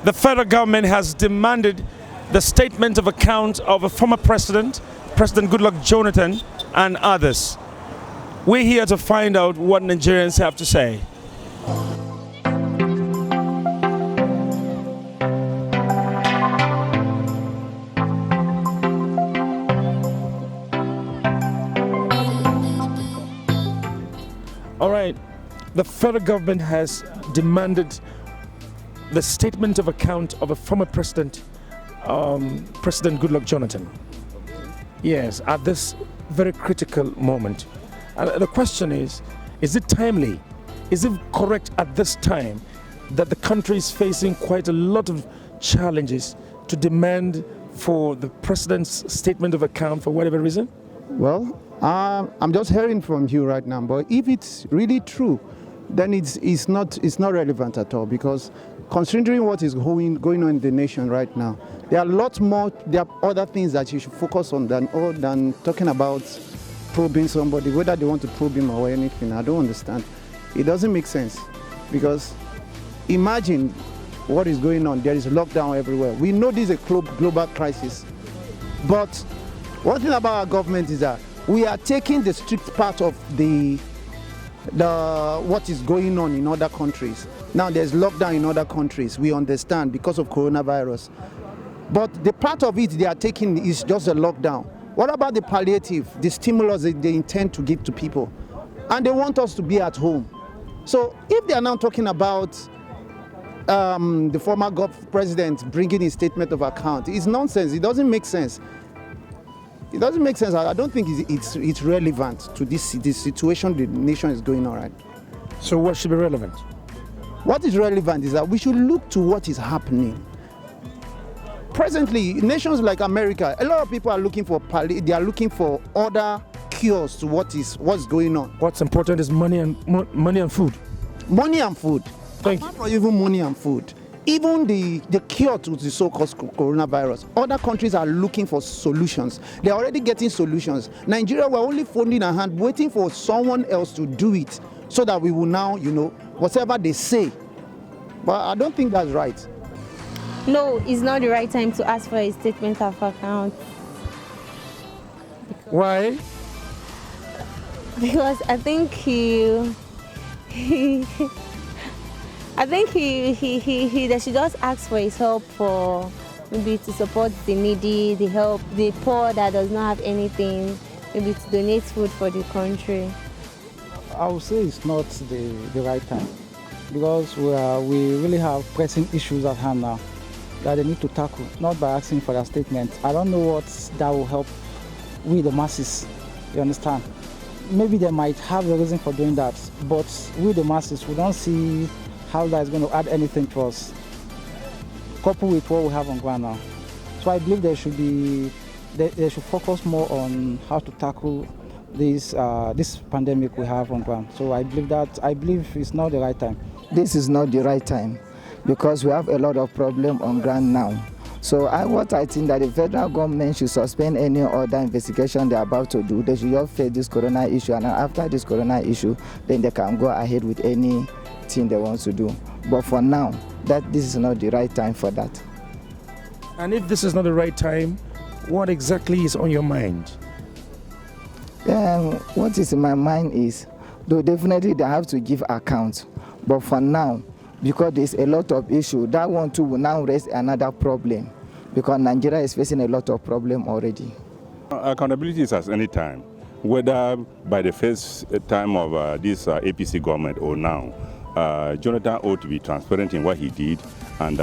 The federal government has demanded the statement of account of a former president, President Goodluck Jonathan, and others. We're here to find out what Nigerians have to say. All right, the federal government has demanded the statement of account of a former president, President Goodluck Jonathan. Yes, at this very critical moment. The question is it timely? Is it correct at this time that the country is facing quite a lot of challenges to demand for the president's statement of account for whatever reason? Well, I'm just hearing from you right now, but if it's really true, then it's not relevant at all, because considering what is going on in the nation right now, there are lots more, there are other things that you should focus on than talking about probing somebody, whether they want to probe him or anything. I don't understand. It doesn't make sense, because imagine what is going on. There is lockdown everywhere. We know this is a global crisis, but one thing about our government is that we are taking the strict part of the what is going on in other countries. Now there's lockdown in other countries, we understand, because of coronavirus. But the part of it they are taking is just a lockdown. What about the palliative, the stimulus that they intend to give to people? And they want us to be at home. So if they are now talking about the former president bringing his statement of account, it's nonsense. It doesn't make sense. It doesn't make sense. I don't think it's relevant to this situation the nation is going on right. So what should be relevant? What is relevant is that we should look to what is happening. Presently, nations like America, a lot of people are looking for other cures to what's going on. What's important is money and food. Money and food. Thank you. Apart from even money and food, even the cure to the so-called coronavirus, other countries are looking for solutions. They're already getting solutions. Nigeria, we're only folding our hand, waiting for someone else to do it, so that we will now, whatever they say. But I don't think that's right. No, it's not the right time to ask for a statement of account. Why? Because I think they should just ask for his help, for maybe to support the needy, the poor that does not have anything, maybe to donate food for the country. I would say it's not the right time, because we really have pressing issues at hand now that they need to tackle, not by asking for a statement. I don't know what that will help we the masses, you understand? Maybe they might have a reason for doing that, but we the masses, we don't see how that is going to add anything to us, coupled with what we have on ground now. So I believe they should focus more on how to tackle this pandemic we have on ground. So I believe it's not the right time. This is not the right time, because we have a lot of problems on ground now. So what I think that the federal government should suspend any other investigation they're about to do. They should just face this corona issue, and after this corona issue, then they can go ahead with anything they want to do. But for now, this is not the right time for that. And if this is not the right time, what exactly is on your mind? What is in my mind is, though definitely they have to give account. But for now, because there's a lot of issue, that one too will now raise another problem, because Nigeria is facing a lot of problem already. Accountability is at any time, whether by the first time of this APC government or now. Jonathan ought to be transparent in what he did, and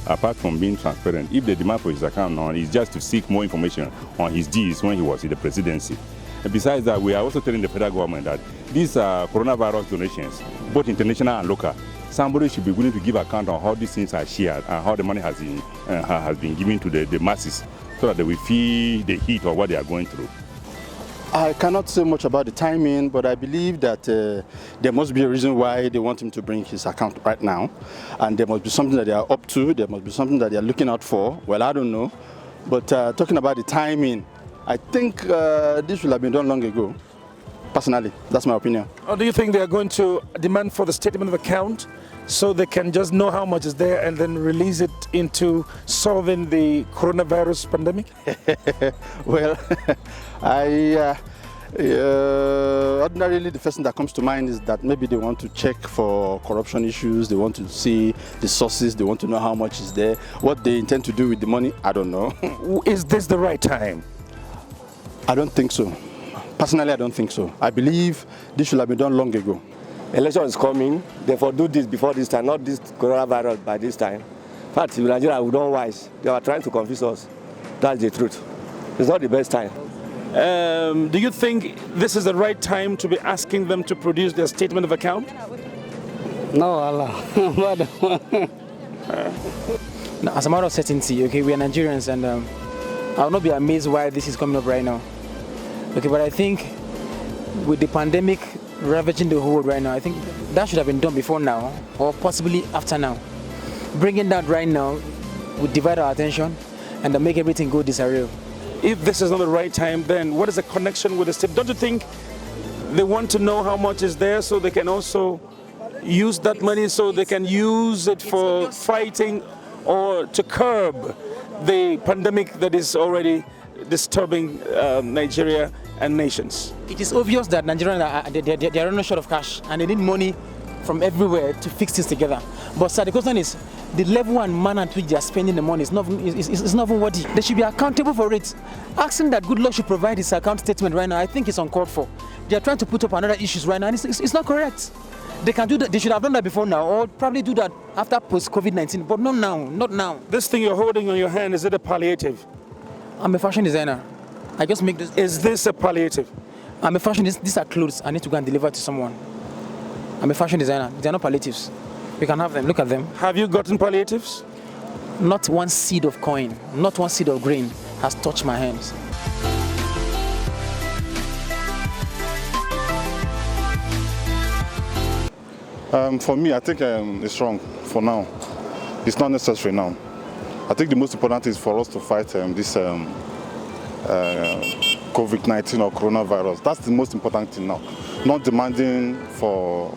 apart from being transparent, if the demand for his account now is just to seek more information on his deeds when he was in the presidency. And besides that, we are also telling the federal government that these coronavirus donations, both international and local, somebody should be willing to give account on how these things are shared and how the money has been given to the masses, so that they will feel the heat of what they are going through. I cannot say much about the timing, but I believe that there must be a reason why they want him to bring his account right now. And there must be something that they are up to, there must be something that they are looking out for. Well, I don't know. But talking about the timing, I think this will have been done long ago. personally. That's my opinion. Or do you think they are going to demand for the statement of account so they can just know how much is there and then release it into solving the coronavirus pandemic? Well, ordinarily the first thing that comes to mind is that maybe they want to check for corruption issues, they want to see the sources, they want to know how much is there. What they intend to do with the money, I don't know. Is this the right time? I don't think so. Personally, I don't think so. I believe this should have been done long ago. Election is coming, therefore do this before this time, not this coronavirus by this time. In fact, in Nigeria, we don't wise. They are trying to confuse us. That's the truth. It's not the best time. Do you think this is the right time to be asking them to produce their statement of account? No, Allah. As a matter of certainty, okay, we are Nigerians, and I will not be amazed why this is coming up right now. Okay, but I think with the pandemic ravaging the whole world right now, I think that should have been done before now, or possibly after now. Bringing that right now would divide our attention and make everything go disarray. If this is not the right time, then what is the connection with the state? Don't you think they want to know how much is there so they can also use that money so they can use it for fighting or to curb the pandemic that is already disturbing Nigeria and nations? It is obvious that Nigerians they are running short of cash and they need money from everywhere to fix this together. But sir, the question is, the level and manner at which they are spending the money is not even worthy. They should be accountable for it. Asking that Goodluck should provide his account statement right now, I think it's uncalled for. They are trying to put up another issues right now, and it's not correct. They can do that. They should have done that before now, or probably do that after post-COVID-19, but not now, not now. This thing you're holding on your hand, is it a palliative? I'm a fashion designer. I just make this. Is this a palliative? I'm a fashion. These are clothes I need to go and deliver to someone. I'm a fashion designer. They're not palliatives. You can have them. Look at them. Have you gotten palliatives? Not one seed of coin, not one seed of grain has touched my hands. For me, I think it's wrong for now. It's not necessary now. I think the most important thing is for us to fight this COVID-19 or coronavirus. That's the most important thing now. Not demanding for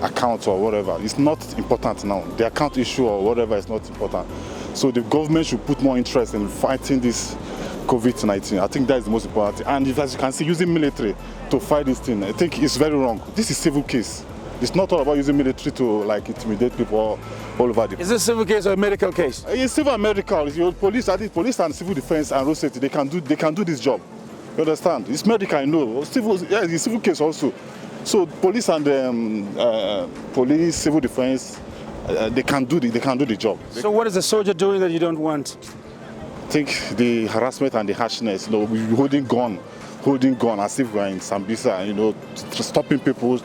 accounts or whatever. It's not important now. The account issue or whatever is not important. So the government should put more interest in fighting this COVID-19. I think that is the most important thing. And if, as you can see, using military to fight this thing, I think it's very wrong. This is a civil case. It's not all about using military to intimidate people all over the. Is this a civil case or a medical case? It's civil and medical. It's your police. I think police and civil defense and road safety, they can do this job. You understand? It's medical, I know. Civil, yeah, it's a civil case also. So police and civil defense, they can do the job. So what is the soldier doing that you don't want? I think the harassment and the harshness. Holding gun as if we're in Sambisa. Stopping people.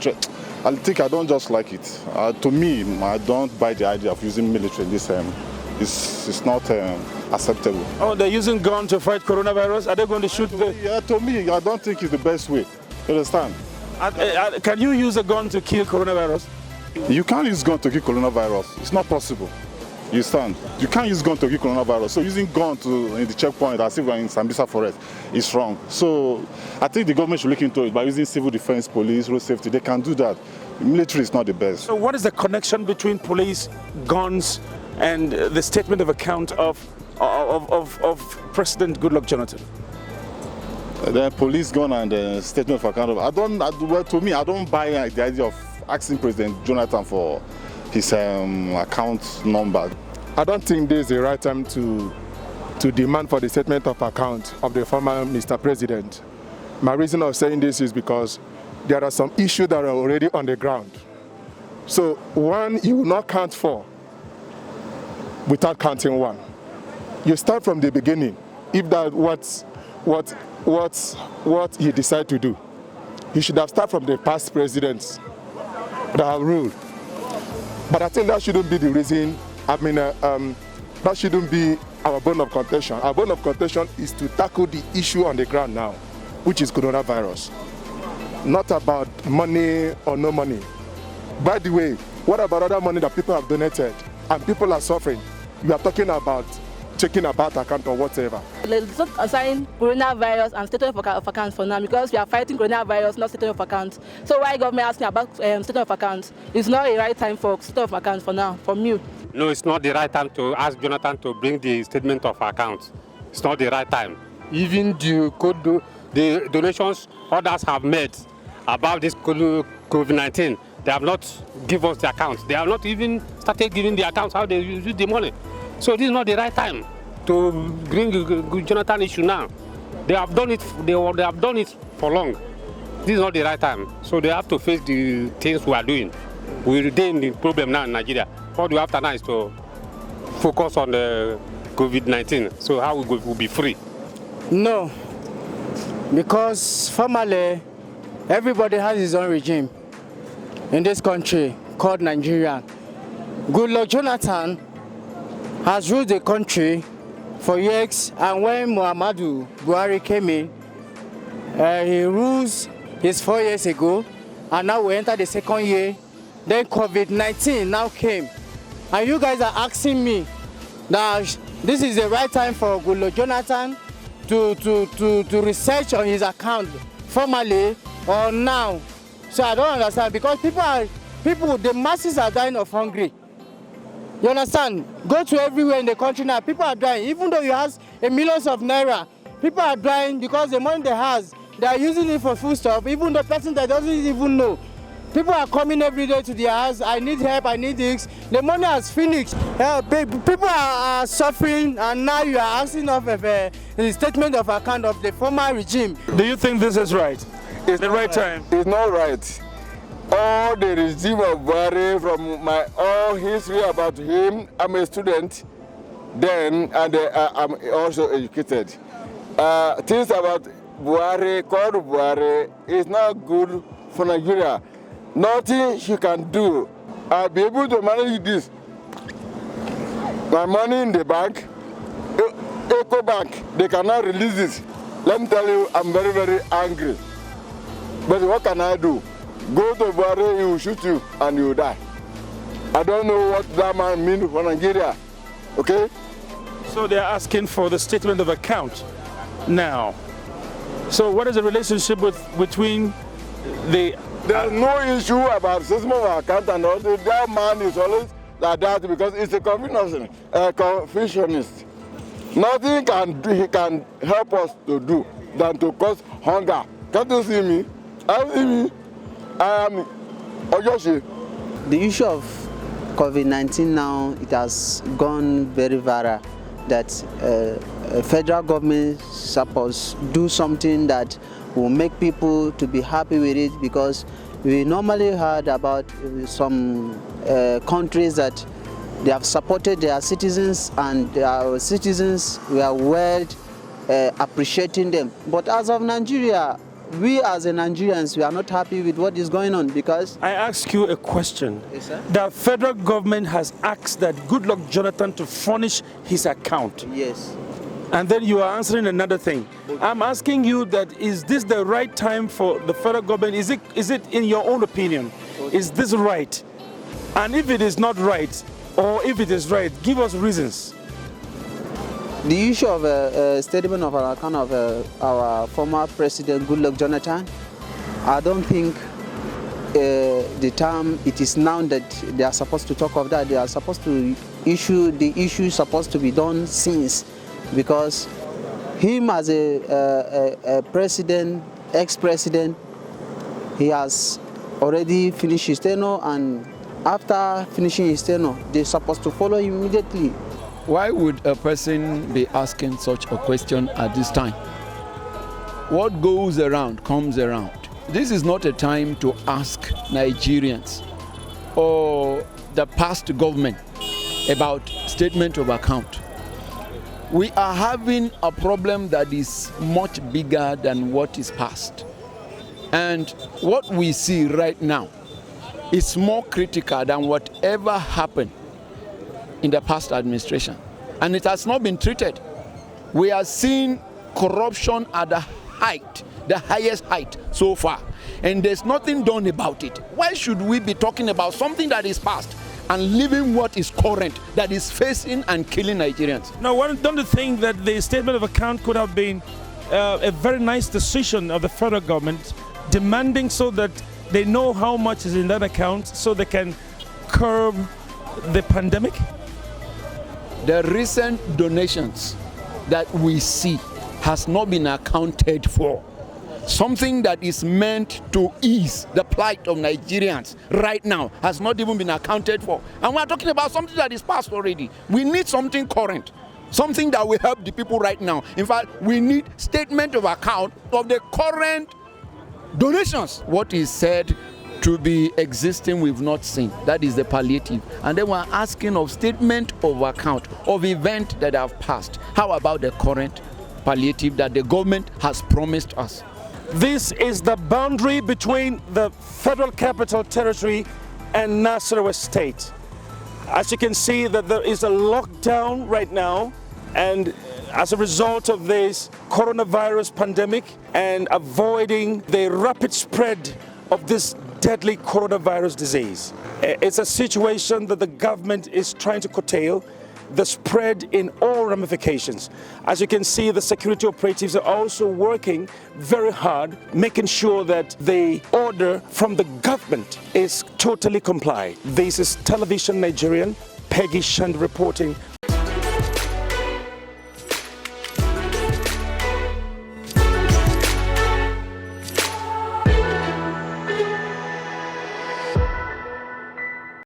I don't just like it. To me, I don't buy the idea of using military in this. It's not acceptable. Oh, they're using gun to fight coronavirus? Are they going to shoot the... Yeah, to me, I don't think it's the best way. You understand? Can you use a gun to kill coronavirus? You can't use gun to kill coronavirus. It's not possible. You understand? You can't use gun to kill coronavirus. So using gun in the checkpoint as if we're in Sambisa forest is wrong. So I think the government should look into it by using civil defense, police, road safety. They can do that. The military is not the best. So what is the connection between police, guns, and the statement of account of President Goodluck Jonathan? The police gun and the statement of account. To me, I don't buy the idea of asking President Jonathan for his account number. I don't think this is the right time to demand for the statement of account of the former Mr. President. My reason of saying this is because there are some issues that are already on the ground. So one, you will not count four without counting one. You start from the beginning. If that what he decided to do, he should have started from the past presidents that have ruled. But I think that shouldn't be the reason. That shouldn't be our bone of contention. Our bone of contention is to tackle the issue on the ground now, which is coronavirus. Not about money or no money. By the way, what about other money that people have donated and people are suffering? We are talking about taking about account or whatever. Let's not assign coronavirus and statement of account for now because we are fighting coronavirus, not statement of account. So why government asking about statement of account? It's not a right time for statement of account for now, from you. No, it's not the right time to ask Jonathan to bring the statement of account. It's not the right time. Even the donations others have made about this COVID-19, they have not given us the accounts. They have not even started giving the accounts how they use the money. So this is not the right time to bring the Jonathan issue now. They have done it. They have done it for long. This is not the right time. So they have to face the things we are doing. We retain the problem now in Nigeria. What we have to now is to focus on the COVID-19. So how we will be free? No, because formally everybody has his own regime in this country called Nigeria. Goodluck Jonathan has ruled the country for years, and when Muhammadu Buhari came in, he rules his 4 years ago, and now we enter the second year. Then COVID-19 now came, and you guys are asking me that this is the right time for Goodluck Jonathan to research on his account formally or now. So I don't understand, because the masses are dying of hunger. You understand? Go to everywhere in the country now, people are dying. Even though you have millions of naira, people are dying because the money they are using it for food stuff, even the person that doesn't even know. People are coming every day to their house, I need help, I need this. The money has finished. People are suffering, and now you are asking of a statement of account of the former regime. Do you think this is right? It's the right time? It's not right. All the regime of Buhari, from my all history about him, I'm a student then, and I'm also educated. Things about Buhari, called Buhari, is not good for Nigeria. Nothing she can do. I'll be able to manage this. My money in the bank, Eco Bank, they cannot release it. Let me tell you, I'm very, very angry. But what can I do? Go to Buhari, he will shoot you and you will die. I don't know what that man means for Nigeria. Okay? So they are asking for the statement of account now. So what is the relationship between the... There's no issue about system of account and all that. That man is always like that because it's a Confucianist. Nothing he can help us to do than to cause hunger. Can't you see me? I am Ojoshi. The issue of COVID-19 now, it has gone very viral, that federal government supposed to do something that will make people to be happy with it, because we normally heard about some countries that they have supported their citizens and their citizens were well appreciating them. But as of Nigeria, we as Nigerians, we are not happy with what is going on, because... I ask you a question. Yes, sir? The federal government has asked that Goodluck Jonathan to furnish his account. Yes. And then you are answering another thing. I'm asking you that, is this the right time for the federal government? Is it in your own opinion? Is this right? And if it is not right, or if it is right, give us reasons. The issue of a statement of an account of our former president, Goodluck Jonathan, I don't think the time it is now that they are supposed to talk of that. They are supposed to issue, the issue supposed to be done since, because him as a president, ex-president, he has already finished his tenure, and after finishing his tenure, they're supposed to follow him immediately. Why would a person be asking such a question at this time? What goes around comes around. This is not a time to ask Nigerians or the past government about statement of account. We are having a problem that is much bigger than what is past. And what we see right now is more critical than whatever happened in the past administration, and it has not been treated. We are seeing corruption at the height, the highest height so far, and there's nothing done about it. Why should we be talking about something that is past and leaving what is current that is facing and killing Nigerians. Now, don't you think that the statement of account could have been a very nice decision of the federal government, demanding so that they know how much is in that account so they can curb the pandemic? The recent donations that we see has not been accounted for. Something that is meant to ease the plight of Nigerians right now has not even been accounted for. And we're talking about something that is past already. We need something current, something that will help the people right now. In fact, we need statement of account of the current donations. What is said to be existing we've not seen. That is the palliative. And then we're asking of statement of account of events that have passed. How about the current palliative that the government has promised us? This is the boundary between the Federal Capital Territory and Nasarawa State. As you can see, that there is a lockdown right now, and as a result of this coronavirus pandemic and avoiding the rapid spread of this deadly coronavirus disease. It's a situation that the government is trying to curtail the spread in all ramifications. As you can see, the security operatives are also working very hard, making sure that the order from the government is totally complied. This is Television Nigerian, Peggy Shand reporting